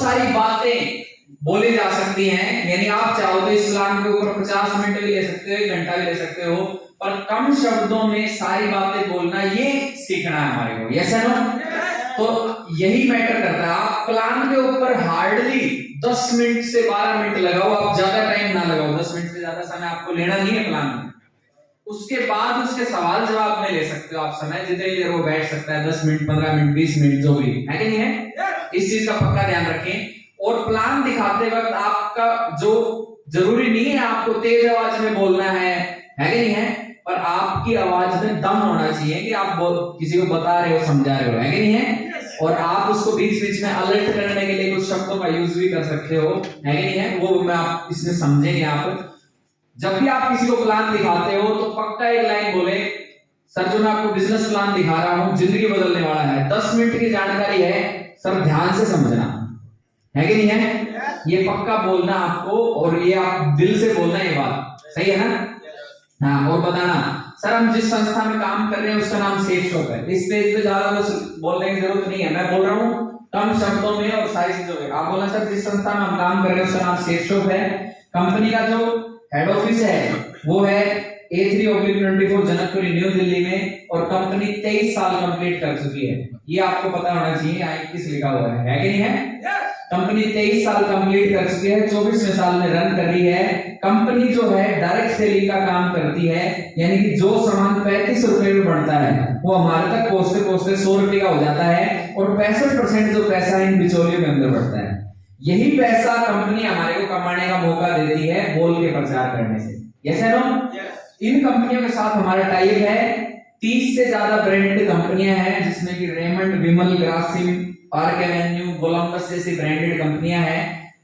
सारी बातें बोली जा सकती हैं, यानी आप चाहो तो इस प्लान के ऊपर 50 मिनट भी ले सकते हो, 1 घंटा भी ले सकते हो, पर कम शब्दों में सारी बातें बोलना ये सीखना है हमारे को। यस है नो? तो यही मैटर करता है। आप प्लान के ऊपर हार्डली 10 मिनट से 12 मिनट लगाओ, आप ज्यादा टाइम ना लगाओ, 10 मिनट से ज्यादा समय आपको लेना नहीं है प्लान में। उसके बाद उसके सवाल जवाब में ले सकते हो आप समय, जितनी देर वो बैठ सकता है, 10 मिनट, 15 मिनट, 20 मिनट, जो भी है कि नहीं है। इस चीज का पक्का ध्यान रखें। और प्लान दिखाते वक्त आपका जो जरूरी नहीं है आपको तेज आवाज में बोलना है कि नहीं है, पर आपकी आवाज में दम होना चाहिए कि आप किसी को बता रहे हो, समझा रहे हो, है कि नहीं है। और आप उसको बीच बीच में अलर्ट करने के लिए कुछ शब्दों का यूज भी कर सकते हो, है कि नहीं है। वो मैं आप इसमें समझेंगे। आप जब भी आप किसी को प्लान दिखाते हो तो पक्का एक लाइन बोले, सर जो मैं आपको बिजनेस प्लान दिखा रहा हूं जिंदगी बदलने वाला है, 10 मिनट की जानकारी है, सर ध्यान से समझना, है कि नहीं है। ये पक्का बोलना आपको, और ये आप दिल से बोलना, ये बात सही है ना। हाँ, और बताना, सर हम जिस संस्था में काम कर रहे हैं उसका नाम सेफ शॉप है। इस पेज पे ज्यादा कुछ बोलने की जरूरत नहीं है, मैं बोल रहा हूँ कम शब्दों में और सारी चीजों में। आप बोलना, सर जिस संस्था में हम काम कर रहे हैं उसका नाम सेफ शॉप है, कंपनी का जो हेड ऑफिस है वो है A3/24 जनकपुरी न्यू दिल्ली में, और कंपनी 23 साल कंप्लीट कर चुकी है। ये आपको पता होना चाहिए, आई किस लिखा हुआ है कि नहीं है। कंपनी 23 साल कंप्लीट कर चुकी है, 24वें साल में रन कर रही है। कंपनी जो है डायरेक्ट सेलिंग का काम करती है, यानी कि जो सामान 35 रुपए में बढ़ता है वो हमारे तक पहुंचते पहुंचते 100 रुपए का हो जाता है, और 65% जो पैसा इन बिचौलियों के अंदर बढ़ता है, यही पैसा कंपनी हमारे को कमाने का मौका देती है बोल के प्रचार करने से। यस है नो? इन कंपनियों के साथ हमारा टाइप है। 30 से ज्यादा ब्रांडेड कंपनियां हैं, जिसमें कि रेमंड, विमल, ग्रासिम, पार्क एवेन्यू, कोलंबस जैसी ब्रांडेड कंपनियां हैं,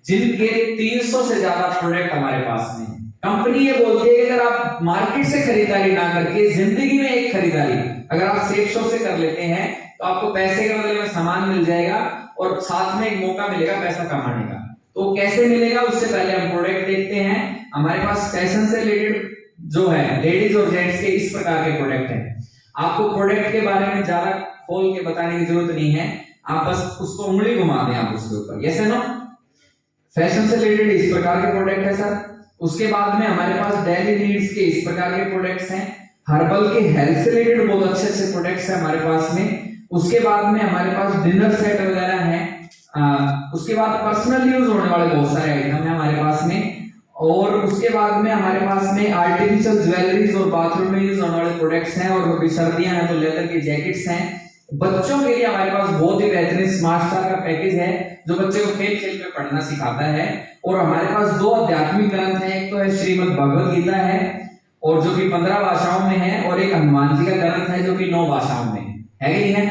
जिनके 300 से ज्यादा प्रोडक्ट हमारे पास में। कंपनी ये बोलती है कि अगर आप मार्केट से खरीदारी ना करके जिंदगी में एक खरीदारी अगर आप सेफ शॉप से कर लेते हैं तो आपको पैसे के बदले में सामान मिल जाएगा, और साथ में एक मौका मिलेगा पैसा कमाने का। तो कैसे मिलेगा, उससे पहले हम प्रोडक्ट देखते हैं। हमारे पास फैशन से रिलेटेड जो है लेडीज और जेंट्स के इस प्रकार के प्रोडक्ट हैं। आपको प्रोडक्ट के बारे में ज्यादा खोल के बताने की जरूरत नहीं है, आप बस उसको उंगली घुमा दें आप उसके ऊपर। यस है नो? फैशन से रिलेटेड इस प्रकार के प्रोडक्ट है सर। उसके बाद में हमारे पास डेली नीड्स के इस प्रकार के प्रोडक्ट्स हैं। हर्बल के हेल्थ से रिलेटेड बहुत अच्छे अच्छे प्रोडक्ट्स हैं हमारे पास में। उसके बाद में हमारे पास डिनर सेट वगैरह हैं। उसके बाद पर्सनल यूज होने वाले बहुत सारे आइटम हैं हमारे पास में। और उसके बाद में हमारे पास में आर्टिफिशियल ज्वेलरीज और बाथरूम में यूज होने वाले प्रोडक्ट्स हैं। और अभी सर्दियां हैं तो लेदर की जैकेट्स हैं। बच्चों के लिए हमारे पास बहुत ही बेहतरीन स्मार्ट स्टार का पैकेज है, जो बच्चे को खेल खेल में पढ़ना सिखाता है। और हमारे पास 2 आध्यात्मिक ग्रंथ हैं, एक तो है श्रीमद् भगवद गीता है, और जो कि 15 भाषाओं में है, और एक हनुमान जी का ग्रंथ है जो कि 9 भाषाओं में है कि नहीं है।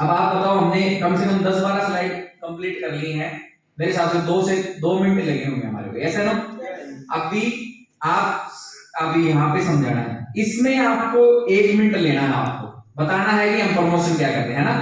अब आप बताओ, हमने कम से कम 10-12 स्लाइड कंप्लीट कर ली है, मेरे हिसाब से 2 मिनट लगे होंगे हमारे को, ऐसा ना। अभी यहाँ पे समझाना है, इसमें आपको 1 मिनट लेना है, आपको बताना है कि हम प्रमोशन क्या करते हैं ना।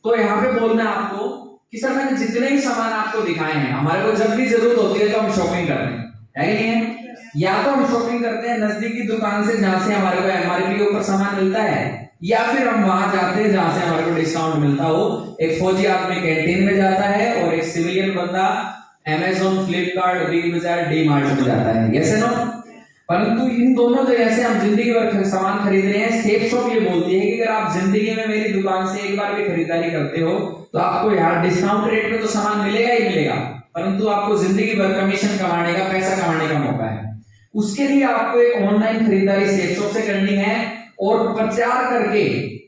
तो यहाँ पे बोलना है आपको कि सर मैंने जितने भी सामान आपको दिखाए हैं, हमारे को जब भी जरूरत होती है तो हम शॉपिंग करते हैं, है कि नहीं है। या तो हम शॉपिंग करते हैं नजदीकी दुकान से जहां से हमारे को एमआरपी के ऊपर सामान मिलता है, या फिर हम वहां जाते हैं जहां से हमारे को डिस्काउंट मिलता हो। एक फौजी आदमी कैंटीन में जाता है और एक सिविलियन बंदा Amazon, Flipkart, Big Bazaar, D Mart में जाता है। Yes no? परंतु इन दोनों जगह से हम जिंदगी भर सामान खरीद रहे हैं। सेफ शॉप ये बोलती है कि अगर आप जिंदगी में मेरी दुकान से एक बार भी खरीदारी करते हो तो आपको यहाँ डिस्काउंट रेट में तो सामान मिलेगा ही मिलेगा, परंतु आपको जिंदगी भर कमीशन कमाने का, पैसा कमाने का मौका है। उसके लिए आपको एक ऑनलाइन खरीदारी सेफ शॉप से करनी है और प्रचार करके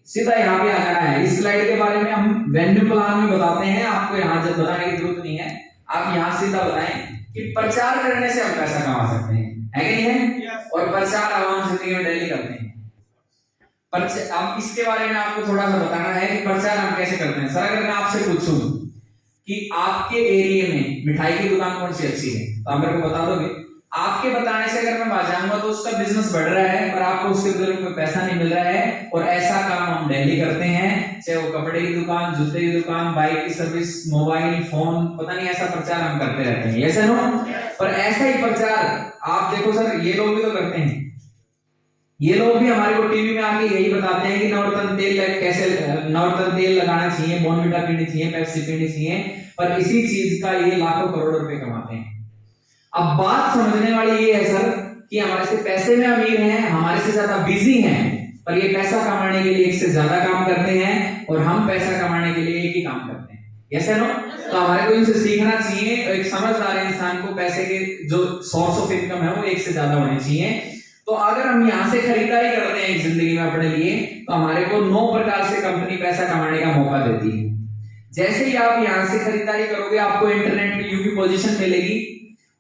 सीधा यहाँ पे आ जाना है। इस स्लाइड के बारे में हम वेन्यू प्लान में बताते हैं, आपको यहाँ जब बताने की जरूरत नहीं है, आप यहाँ सीधा बताएं कि प्रचार करने से हम पैसा कमा सकते हैं, है कि नहीं है। और प्रचार आवाम जिंदगी में डेली करते हैं। अब इसके बारे में आपको थोड़ा सा बताना है कि प्रचार हम कैसे करते हैं। सर अगर मैं आपसे पूछूं कि आपके एरिया में मिठाई की दुकान कौन सी अच्छी है तो आप मेरे को बता दोगे। आपके बताने से अगर मैं वहां जाऊंगा तो उसका बिजनेस बढ़ रहा है, पर आपको उसके बदले में कोई पैसा नहीं मिल रहा है। और ऐसा काम हम डेली करते हैं, चाहे वो कपड़े की दुकान, जूते की दुकान, बाइक की सर्विस, मोबाइल फोन, पता नहीं, ऐसा प्रचार हम करते रहते हैं। ऐसा नो? पर ऐसा ही प्रचार आप देखो सर, ये लोग भी तो करते हैं, ये लोग भी हमारे को टीवी में आके यही बताते हैं कि नवरत्न तेल कैसे, नवरत्न तेल लगाना चाहिए, बॉर्नविटा पीनी चाहिए, पेप्सी पीनी चाहिए, पर इसी चीज का ये लाखों करोड़ों रुपए कमाते हैं। अब बात समझने वाली ये है सर कि हमारे से पैसे में अमीर हैं, हमारे से ज्यादा बिजी हैं, पर ये पैसा कमाने के लिए एक से ज्यादा काम करते हैं और हम पैसा कमाने के लिए एक ही काम करते हैं। Yes no? तो हमारे को इनसे सीखना चाहिए। एक समझदार इंसान को पैसे के जो सोर्स ऑफ इनकम है वो एक से ज्यादा होने चाहिए। तो अगर हम यहाँ से खरीदारी करते हैं जिंदगी में अपने लिए, तो हमारे को 9 प्रकार से कंपनी पैसा कमाने का मौका देती है। जैसे ही आप यहाँ से खरीदारी करोगे, आपको इंटरनेट में यूपी पोजीशन मिलेगी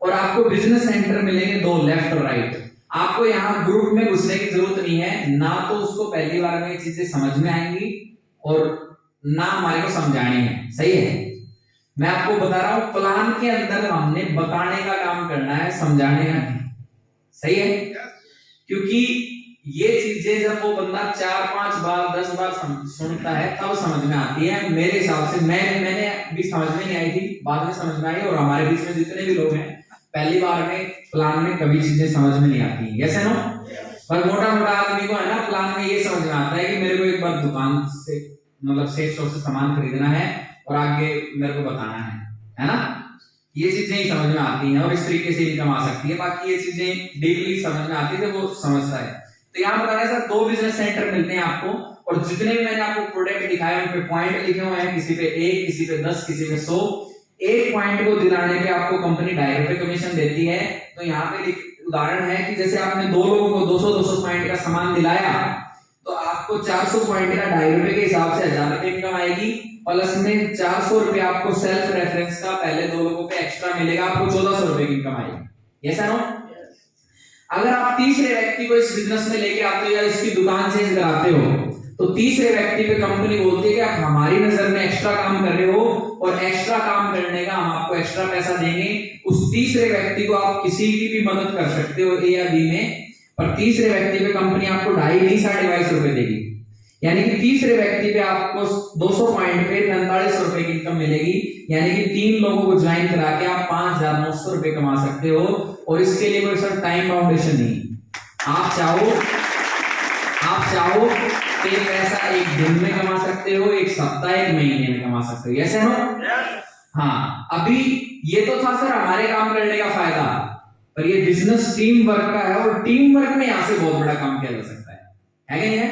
और आपको बिजनेस सेंटर मिलेंगे 2 लेफ्ट और राइट। आपको यहाँ ग्रुप में घुसने की जरूरत नहीं है, ना तो उसको पहली बार में ये चीजें समझ में आएंगी और ना हमारे को समझानी है। सही है? मैं आपको बता रहा हूं, प्लान के अंदर हमने बताने का काम करना है, समझाने का नहीं। सही है? क्योंकि ये चीजें जब वो बंदा 4-5 बार 10 बार सुनता है तब समझ में आती है। मेरे हिसाब से मैंने भी समझ में नहीं आई थी, बाद में समझ में आई। और हमारे बीच में जितने भी लोग हैं, पहली बार में प्लान में कभी चीजें समझ में नहीं आती। Yes no? पर मोटा मोटा आदमी को है ना, प्लान में ये समझ में आता है कि मेरे को एक बार दुकान से मतलब सेफ स्टोर से सामान खरीदना है और आगे मेरे को बताना है ना? ये चीजें ही समझ में आती हैं और इस तरीके से इनकम आ सकती है। बाकी ये चीजें डीपली समझ में आती है तो वो समझता है। तो यहाँ बताने सर 2 बिजनेस सेंटर मिलते हैं आपको, और जितने भी मैंने आपको प्रोडक्ट दिखाए उन पे पॉइंट लिखे हुए हैं, किसी पे 1, किसी पे 10, किसी पे 100। एक पॉइंट को दिलाने पे आपको कंपनी 2.5 रुपए कमीशन देती है। तो यहाँ पे उदाहरण है कि जैसे आपने 2 लोगों को 200-200 पॉइंट का सामान दिलाया, तो आपको 400 पॉइंट का 2.5 रुपए के हिसाब से 1000 रुपए इनकम आएगी, प्लस में 400 रुपए आपको सेल्फ रेफरेंस का पहले 2 लोगों पे एक्स्ट्रा मिलेगा, आपको 1400 रुपए की इनकम आएगी। Yes no? अगर आप तीसरे व्यक्ति को इस बिजनेस में लेके आते हो या इसकी दुकान चेंज कराते हो, तो तीसरे व्यक्ति पे कंपनी बोलती है कि आप हमारी नजर में एक्स्ट्रा काम कर रहे हो और एक्स्ट्रा काम करने का हम आपको एक्स्ट्रा पैसा देंगे। उस तीसरे व्यक्ति को आप किसी की भी मदद कर सकते हो ए या बी में, पर तीसरे व्यक्ति पे कंपनी आपको 2.5 नहीं 2.5 रुपए देगी। यानी कि तीसरे व्यक्ति पे आपको 200 पॉइंट पे 45 रुपए की इनकम मिलेगी। यानी कि 3 लोगों को ज्वाइन करा के आप 5,900 रुपए कमा सकते हो। और इसके लिए कोई सर टाइम बाउंडेशन नहीं। आप चाहो तो ये पैसा 1 दिन में कमा सकते हो, 1 सप्ताह, 1 महीने में कमा सकते हो। ऐसे हो? हाँ। अभी ये तो था सर हमारे काम करने का फायदा, पर ये बिजनेस टीम वर्क का है और टीम वर्क में यहाँ से बहुत बड़ा काम किया जा सकता है कि नहीं है?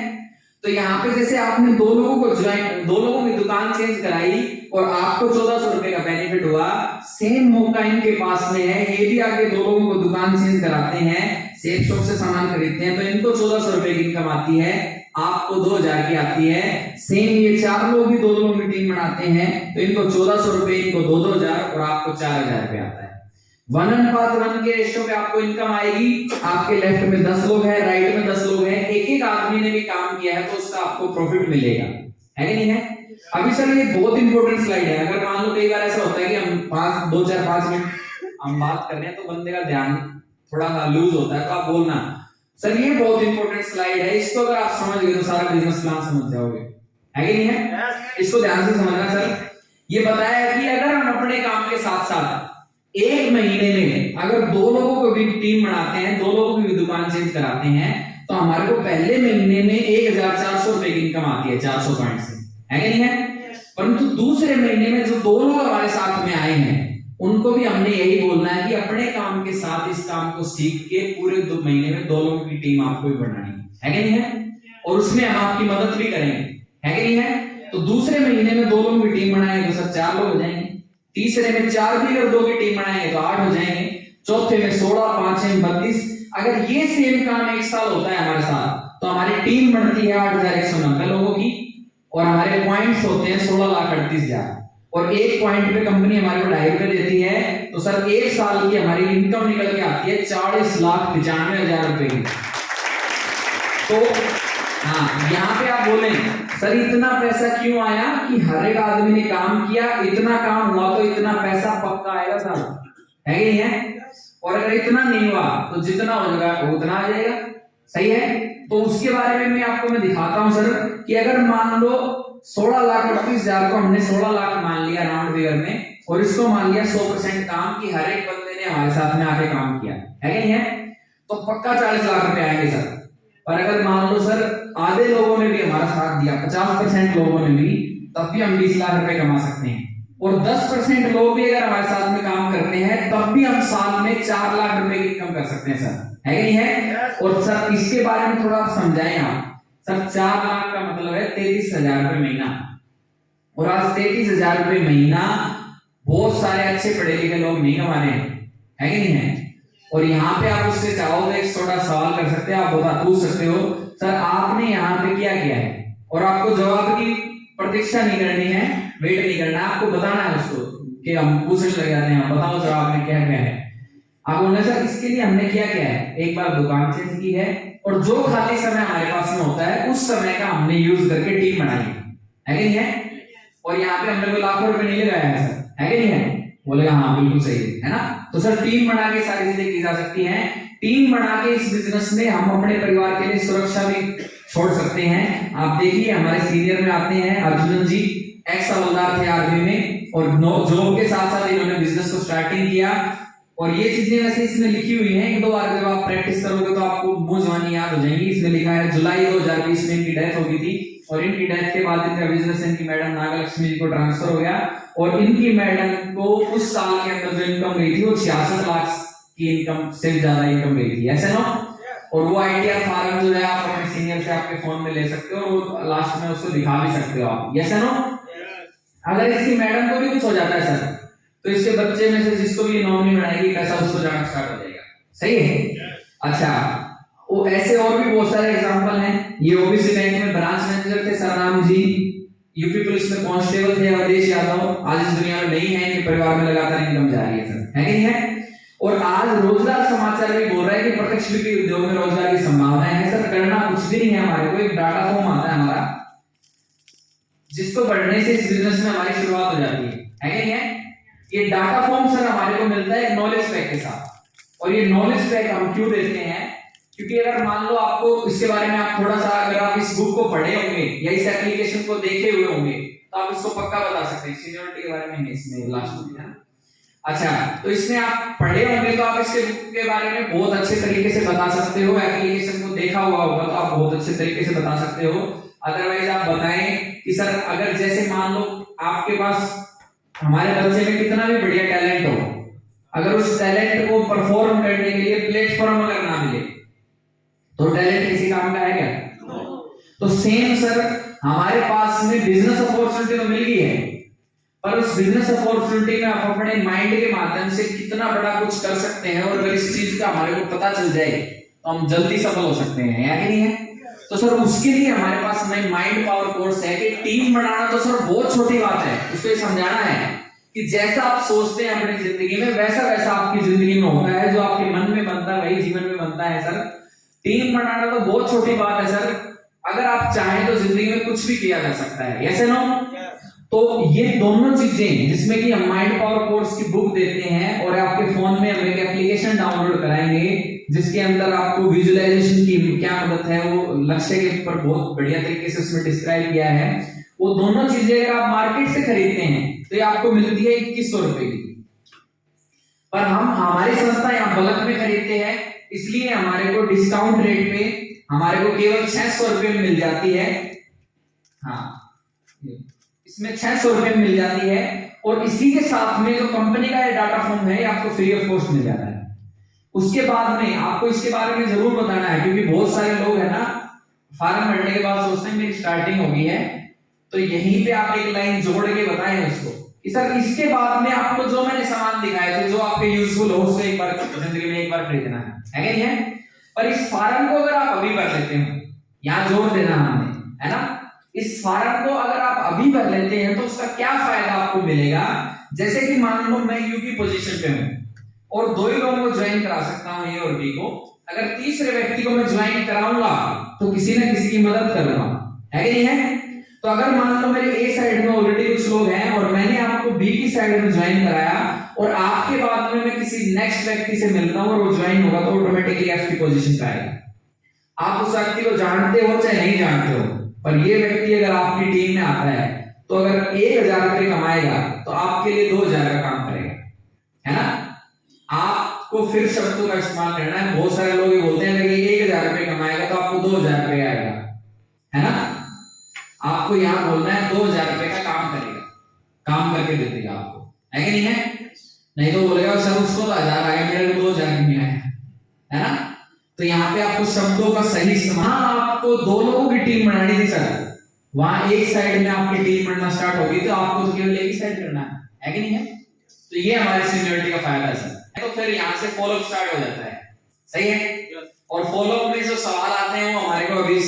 तो यहाँ पे जैसे आपने 2 लोगों को ज्वाइन, 2 लोगों की दुकान चेंज कराई और आपको 1400 रुपए का बेनिफिट हुआ। सेम मौका इनके पास में है, ये भी आगे 2 लोगों को दुकान चेंज कराते हैं, सेफ शॉप से सामान खरीदते हैं, तो इनको 1400 रुपए की इनकम आती है, आपको 2000 की आती है। सेम ये 4 लोग भी 2 लोगों की टीम बनाते हैं, तो इनको 1400 रुपए, इनको 2000 और आपको 4000 रुपए आता है। 1:1 के रेशियो पे आपको इनकम आएगी। आपके लेफ्ट में 10 लोग हैं, राइट में 10 लोग हैं, एक आदमी ने भी काम किया है तो उसका आपको प्रॉफिट मिलेगा, है कि नहीं है? अभी सर ये बहुत इंपॉर्टेंट स्लाइड है। अगर मान लो कई बार ऐसा होता है कि हम 5 मिनट हम बात कर रहे हैं तो बंदे का ध्यान थोड़ा सा लूज होता है, तो आप बोलना सर ये बहुत इंपॉर्टेंट स्लाइड है, इसको अगर आप समझ गए तो सारा बिजनेस प्लान समझ जाओगे, है कि नहीं है? इसको ध्यान से समझना सर। ये बताया है कि अगर हम अपने काम के साथ साथ 1 महीने में अगर 2 लोगों को भी टीम बनाते हैं, 2 लोगों की भी दुकान चेंज कराते हैं, तो हमारे को पहले महीने में 1400 रुपए की इनकम आती है 400 पॉइंट से, है कि नहीं है? परंतु दूसरे महीने में जो 2 लोग हमारे साथ में आए हैं उनको भी हमने यही बोलना है कि अपने काम के साथ इस काम को सीख के पूरे 2 महीने में 2 लोगों की टीम आपको भी बनानी है कि नहीं है? और उसमें हम आपकी मदद भी करेंगे, है कि नहीं है? तो दूसरे महीने में 2 लोगों की टीम बनाएंगे तो सर 4 लोग हो जाएंगे, तीसरे में 4 भी और 2 की टीम बनाएंगे तो 8 हो जाएंगे, चौथे में 16, 5 में 32। अगर ये सेम काम 1 साल होता है हमारे साथ तो हमारी टीम बनती है 8190 लोगों की और हमारे पॉइंट्स होते हैं 16,38,000 और 1 पॉइंट पे कंपनी हमारे को 2.5 रुपए देती है। तो सर 1 साल की हमारी इनकम निकल के आती है 40,95,000 रुपए की। तो हाँ, यहाँ पे आप बोले सर इतना पैसा क्यों आया कि हर एक आदमी ने काम किया, इतना काम हुआ तो इतना पैसा पक्का आएगा सर, है कि नहीं है? और अगर इतना नहीं हुआ तो जितना हो जाएगा उतना आ जाएगा, सही है? तो उसके बारे में मैं दिखाता हूं सर कि अगर मान लो 16,38,000 को हमने 16 लाख मान लिया राउंड फिगर में और इसको मान लिया 100% काम कि हर एक बंदे ने हमारे साथ में आके काम किया, है कि नहीं है? तो पक्का 40 लाख रुपए आएंगे सर। पर अगर मान लो सर आधे लोगों ने भी हमारा साथ दिया, 50% लोगों ने भी, तब भी हम 20 लाख रुपए कमा सकते हैं। और 10% लोग भी अगर हमारे साथ में काम करते हैं तब भी हम साल में 4 लाख रुपए की इनकम कर सकते हैं सर, है कि नहीं है? और सर इसके बारे में थोड़ा आप समझाएं आप सर। 4 लाख का मतलब है 33,000 रुपए महीना, और आज 33,000 रुपए महीना बहुत सारे अच्छे पढ़े लिखे लोग नहीं कमा रहे हैं, है कि नहीं है? और यहाँ पे आप उससे चाहो तो एक छोटा सवाल कर सकते हैं, आप पूछ सकते हो सर आपने यहाँ पे क्या किया है, और आपको जवाब की प्रतीक्षा नहीं करनी है, वेट नहीं करना, आपको बताना है उसको कि हम पूछने लग जाते हैं, बताओ सर आपने क्या किया है। आप बोले सर इसके लिए हमने क्या किया है, एक बार दुकान चेंज की है, और जो खाली समय हमारे पास में होता है उस समय का हमने यूज करके टीम बनाई है कि नहीं है? और यहाँ पे हमने कोई लाखों रुपए नहीं लगाया है सर, है कि नहीं है? बोलेगा हाँ बिल्कुल सही है ना? तो सर टीम बना के सारी चीजें की जा सकती हैं। टीम बना के इस बिजनेस में हम अपने परिवार के लिए सुरक्षा भी छोड़ सकते हैं। आप देखिए हमारे सीनियर में आते हैं अर्जुन जी, एक्स हवलदार थे आर्मी में, और जॉब के साथ साथ इन्होंने बिजनेस को स्टार्टिंग किया। और ये चीजें वैसे इसमें लिखी हुई हैं, 1-2 बार जब आप प्रैक्टिस करोगे तो आपको मुंह जवानी याद हो जाएंगी। इसमें लिखा है जुलाई 2020 में इनकी डेथ हो गई थी, और इनकी डेथ के बाद इनका बिजनेस इनकी मैडम नागलक्ष्मी जी को ट्रांसफर हो गया, और इनकी मैडम को उस साल के अंदर जो इनकम गई थी वो 66 लाख की इनकम से ज्यादा इनकम गई थी, ऐसे ना? और वो आईटीआर फार्म जो है आप अपने सीनियर से आपके फोन में ले सकते हो, और वो लास्ट में उसको दिखा भी सकते हो आप, यस नो? अगर इसकी मैडम को भी कुछ हो जाता है सर तो इसके बच्चे में से जिसको भी नॉमिनी बनाएगी पैसा उसको जाना स्टार्ट हो जाएगा, सही है? अच्छा, वो ऐसे और भी बहुत सारे एग्जांपल हैं। ये ओबीसी बैंक में ब्रांच मैनेजर थे सरनाम जी, यूपी पुलिस में कांस्टेबल थे अवधेश यादव, आज इस दुनिया में नहीं है, इनके परिवार में लगातार इनकम जा रही है सर, है कि नहीं है? और आज रोजगार समाचार भी बोल रहा है कि प्रत्यक्ष वित्तीय उद्योग में रोजगार की संभावनाएं है सर। करना कुछ भी नहीं है, हमारे को एक डाटा फॉर्म आता है हमारा, जिसको पढ़ने से इस बिजनेस में हमारी शुरुआत हो जाती है कि नहीं है? ये डाटा फॉर्म सर हमारे को मिलता है नॉलेज पैक के साथ। और ये नॉलेज पैक हम क्यों देते हैं? क्योंकि अगर मान लो आपको इसके बारे में आप थोड़ा सा, अगर आप इस बुक को पढ़े होंगे या इस एप्लीकेशन को देखे हुए होंगे तो आप इसको पक्का बता सकते हैं। सीनियरिटी के बारे में इसमें लास्ट में है। अच्छा, तो इसमें आप पढ़े होंगे तो आप इसके बुक के बारे में बहुत अच्छे तरीके से बता सकते हो। एप्लीकेशन को देखा हुआ होगा तो आप बहुत अच्छे तरीके से बता सकते हो। अदरवाइज आप बताएं कि सर अगर जैसे मान लो आपके पास हमारे बच्चे में कितना भी बढ़िया टैलेंट हो, अगर उस टैलेंट को परफॉर्म करने के लिए प्लेटफॉर्म अगर ना मिले तो टैलेंट किसी काम का है क्या? तो सेम सर हमारे पास में बिजनेस अपॉर्चुनिटी तो मिल गई है, पर उस बिजनेस अपॉर्चुनिटी में आप अपने माइंड के माध्यम से कितना बड़ा कुछ कर सकते हैं, और अगर इस चीज का हमारे को पता चल जाए तो हम जल्दी सफल हो सकते हैं, या नहीं है? तो सर उसके लिए हमारे पास में माइंड पावर कोर्स है कि टीम बनाना तो सर बहुत छोटी बात है। उसको ये समझाना है कि जैसा आप सोचते हैं अपनी जिंदगी में वैसा वैसा आपकी जिंदगी में होता है, जो आपके मन में बनता है वही जीवन में बनता है सर। टीम बनाना तो बहुत छोटी बात है सर, अगर आप चाहें तो जिंदगी में कुछ भी किया जा सकता है, यस नो? तो ये दोनों चीजें जिसमें कि हम माइंड पावर कोर्स की बुक देते हैं, और आपके फोन में हम एक एप्लीकेशन डाउनलोड कराएंगे जिसके अंदर आपको विजुअलाइजेशन की क्या मदद है, वो लक्ष्य के ऊपर बहुत बढ़िया तरीके से उसमें डिस्क्राइब किया है। वो दोनों चीजें अगर आप मार्केट से खरीदते हैं तो ये आपको मिलती है 2100 रुपए की, पर हम हमारी संस्था यहाँ बल्क में खरीदते हैं, इसलिए हमारे को डिस्काउंट रेट पे हमारे को केवल 600 रुपए में मिल जाती है। हाँ, इसमें 600 रुपए में मिल जाती है, और इसी के साथ में जो कंपनी का ये डाटा फॉर्म है आपको फ्री ऑफ कॉस्ट मिल जाता है। उसके बाद में आपको इसके बारे में जरूर बताना है, क्योंकि बहुत सारे लोग है ना फॉर्म भरने के बाद सोचते हैं मेरी स्टार्टिंग हो गई है, तो यहीं पे आप एक लाइन जोड़ के बताएं उसको कि सर इसके बाद में आपको जो मैंने सामान दिखाए थे जो आपके यूजफुल हो उसको एक बार जिंदगी में एक बार खरीदना है कि नहीं है? पर इस फॉर्म को अगर आप अभी भर लेते हो, यहाँ जोड़ देना हमने, है ना? इस फॉर्म को अगर आप अभी भर लेते हैं तो उसका क्या फायदा आपको मिलेगा? जैसे कि मान लो मैं यू की पोजीशन पे हूं और 2 ही लोगों को ज्वाइन करा सकता हूं, ए और बी को। अगर तीसरे व्यक्ति को मैं ज्वाइन कराऊंगा तो किसी ना किसी की मदद कर रहा हूं, है कि नहीं है? तो अगर मान लो मेरे ए साइड में ऑलरेडी कुछ लोग हैं और मैंने आपको बी की साइड में ज्वाइन कराया, और आपके बाद में मैं किसी नेक्स्ट व्यक्ति से मिलता हूं और वो ज्वाइन होगा तो ऑटोमेटिकली एफ की पोजीशन पे आएगा। आप उस व्यक्ति को जानते हो चाहे नहीं जानते हो, पर ये व्यक्ति अगर आपकी टीम में आता है तो अगर 1000 रुपए कमाएगा तो आपके लिए 2000 का काम करेगा, है ना? आपको फिर शब्दों का इस्तेमाल करना है। बहुत सारे लोग ये बोलते हैं कि 1000 रुपए कमाएगा तो आपको 2000 रुपए आएगा, है ना। आपको यहाँ बोलना है 2000 रुपए का काम करेगा, काम करके दे देगा आपको, है कि नहीं है। नहीं तो बोलेगा सर उसको तो 1000 आ गया, मेरे को 2000 नहीं आया, है ना। तो यहाँ पे आपको शब्दों का सही इस्तेमाल, आपको दो लोगों की टीम बनानी थी सर, वहां एक साइड में आपकी टीम बनना स्टार्ट होगी तो आपको तो केवल एक ही साइड करना है कि नहीं है। तो ये हमारी सीनियरिटी का फायदा है सर। तो फिर यहाँ से फॉलो स्टार्ट हो जाता है, सही है। और फॉलो में जो सवाल आते हैं वो हमारे को अभी